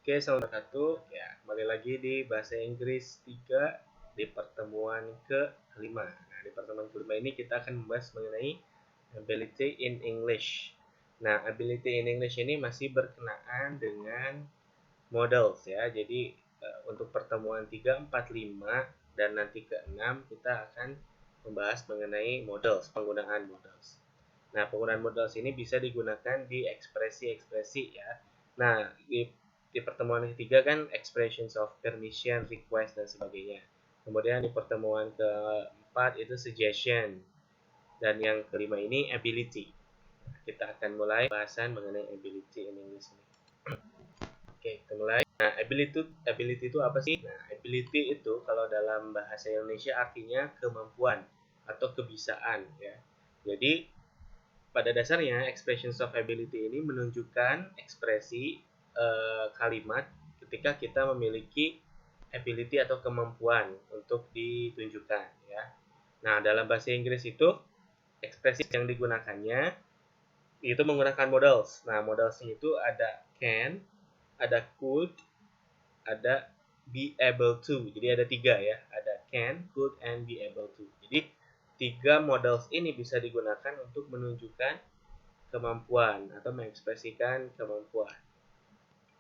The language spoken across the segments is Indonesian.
Oke, selamat satu. Ya, kembali lagi di Bahasa Inggris 3 di pertemuan ke-5. Nah, di pertemuan ke-5 ini kita akan membahas mengenai ability in English. Nah, ability in English ini masih berkenaan dengan models ya. Jadi, untuk pertemuan 3, 4, 5 dan nanti ke-6 kita akan membahas mengenai models, penggunaan models. Nah, penggunaan models ini bisa digunakan di ekspresi-ekspresi ya. Nah, di pertemuan ketiga kan expressions of permission, request, dan sebagainya. Kemudian di pertemuan keempat itu suggestion. Dan yang kelima ini ability. Kita akan mulai bahasan mengenai ability in English ini. Oke, kita mulai. Nah, ability itu apa sih? Nah, ability itu kalau dalam bahasa Indonesia artinya kemampuan atau kebisaan ya. Jadi pada dasarnya expressions of ability ini menunjukkan ekspresi kalimat ketika kita memiliki ability atau kemampuan untuk ditunjukkan ya. Nah, dalam bahasa Inggris itu ekspresi yang digunakannya itu menggunakan modals. Nah, modalsnya itu ada can, ada could, ada be able to. Jadi ada 3 ya, ada can, could, and be able to. Jadi 3 modals ini bisa digunakan untuk menunjukkan kemampuan atau mengekspresikan kemampuan.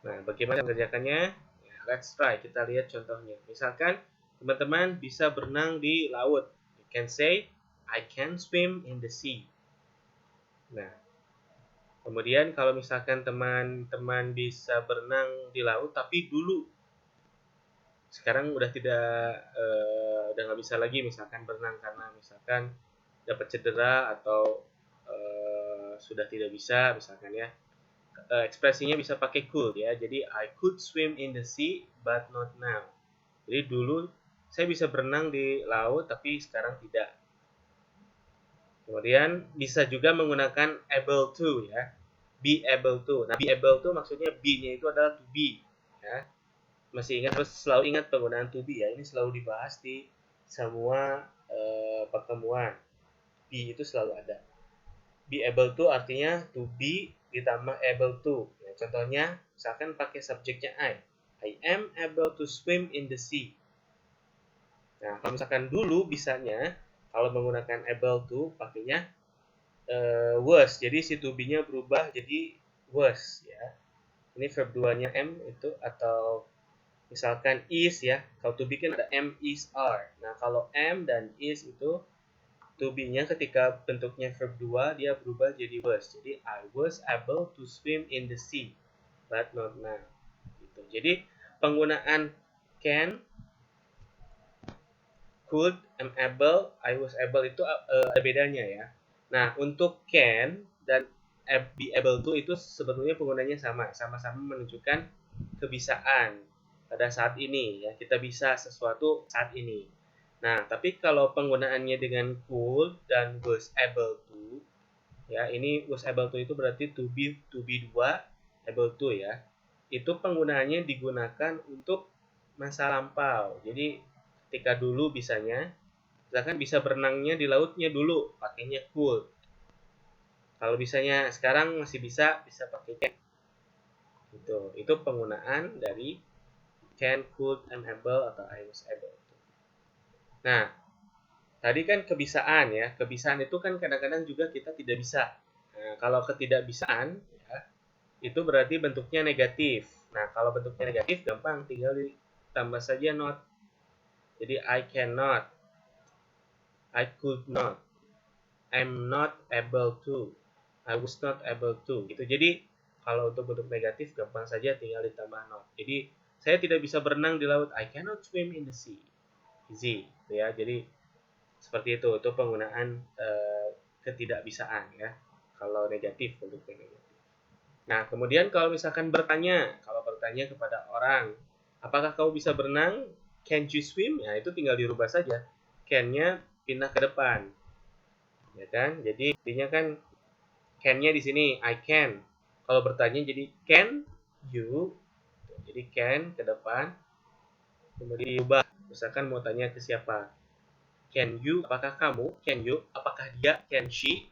Nah, bagaimana mengerjakannya? Ya, let's try. Kita lihat contohnya. Misalkan teman-teman bisa berenang di laut. You can say, I can swim in the sea. Nah, kemudian kalau misalkan teman-teman bisa berenang di laut, tapi dulu sekarang udah udah nggak bisa lagi misalkan berenang karena misalkan dapat cedera atau sudah tidak bisa misalkan ya. Ekspresinya bisa pakai could ya. Jadi I could swim in the sea but not now. Jadi dulu saya bisa berenang di laut tapi sekarang tidak. Kemudian bisa juga menggunakan able to ya. Be able to. Nah, be able to maksudnya be-nya itu adalah to be ya. Masih ingat, terus selalu ingat penggunaan to be ya. Ini selalu dibahas di semua pertemuan. Be itu selalu ada. Be able to artinya to be ditambah able to. Ya, contohnya misalkan pakai subjeknya I. I am able to swim in the sea. Nah, kalau misalkan dulu bisanya kalau menggunakan able to pakainya was. Jadi si to be-nya berubah jadi was ya. Ini verb 2-nya am itu atau misalkan is ya. Kalau to be kan ada am, is, are. Nah, kalau am dan is itu to be-nya ketika bentuknya verb 2 dia berubah jadi was. Jadi I was able to swim in the sea but not now. Gitu. Jadi penggunaan can, could, am able, I was able itu ada bedanya ya. Nah, untuk can dan be able to itu sebetulnya penggunanya sama-sama menunjukkan kebisaan pada saat ini ya. Kita bisa sesuatu saat ini. Nah, tapi kalau penggunaannya dengan could dan was able to, ya ini was able to itu berarti to be 2, able to ya. Itu penggunaannya digunakan untuk masa lampau. Jadi ketika dulu bisanya, misalkan bisa berenangnya di lautnya dulu, pakainya could. Kalau bisanya sekarang masih bisa pakai can. Gitu. Itu penggunaan dari can, could, am able, atau I was able to. Nah, tadi kan kebisaan ya. Kebisaan itu kan kadang-kadang juga kita tidak bisa. Nah, kalau ketidakbisaan ya, itu berarti bentuknya negatif. Nah, kalau bentuknya negatif gampang, tinggal ditambah saja not. Jadi I cannot, I could not, I'm not able to, I was not able to. Gitu. Jadi kalau untuk bentuk negatif gampang saja tinggal ditambah not. Jadi saya tidak bisa berenang di laut. I cannot swim in the sea. Easy, gitu ya. Jadi seperti itu penggunaan ketidakbisaan ya. Kalau negatif bentuknya negatif. Nah, kemudian kalau misalkan bertanya kepada orang, apakah kamu bisa berenang? Can you swim? Ya, itu tinggal dirubah saja. Can-nya pindah ke depan. Ya kan? Jadi intinya kan can-nya di sini I can. Kalau bertanya jadi can you. Jadi can ke depan. Kemudian diubah. Misalkan mau tanya ke siapa? Can you? Apakah kamu? Can you? Apakah dia? Can she?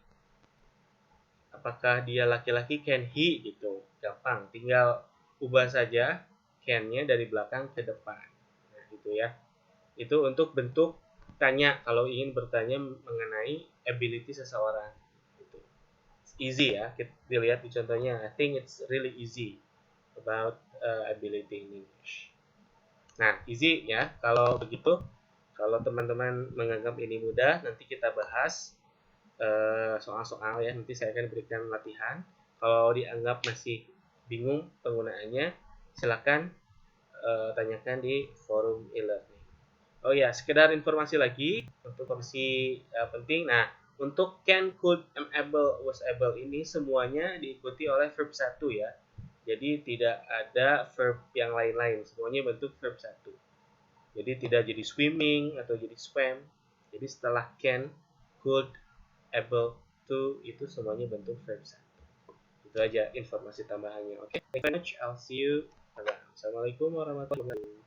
Apakah dia laki-laki? Can he? Gitu. Gampang. Tinggal ubah saja can-nya dari belakang ke depan. Nah, gitu ya. Itu untuk bentuk tanya kalau ingin bertanya mengenai ability seseorang. Gitu. It's easy ya. Kita dilihat di contohnya. I think it's really easy about ability in English. Nah, easy ya. Kalau begitu, kalau teman-teman menganggap ini mudah, nanti kita bahas soal-soal ya. Nanti saya akan berikan latihan. Kalau dianggap masih bingung penggunaannya, silakan tanyakan di forum e-learning. Oh ya, sekedar informasi lagi untuk opsi penting. Nah, untuk can, could, am able, was able ini semuanya diikuti oleh verb 1 ya. Jadi tidak ada verb yang lain-lain, semuanya bentuk verb 1. Jadi tidak jadi swimming atau jadi swam. Jadi setelah can, could, able to itu semuanya bentuk verb 1. Itu aja informasi tambahannya. Oke, thank you very much. I'll see you. Assalamualaikum warahmatullahi wabarakatuh.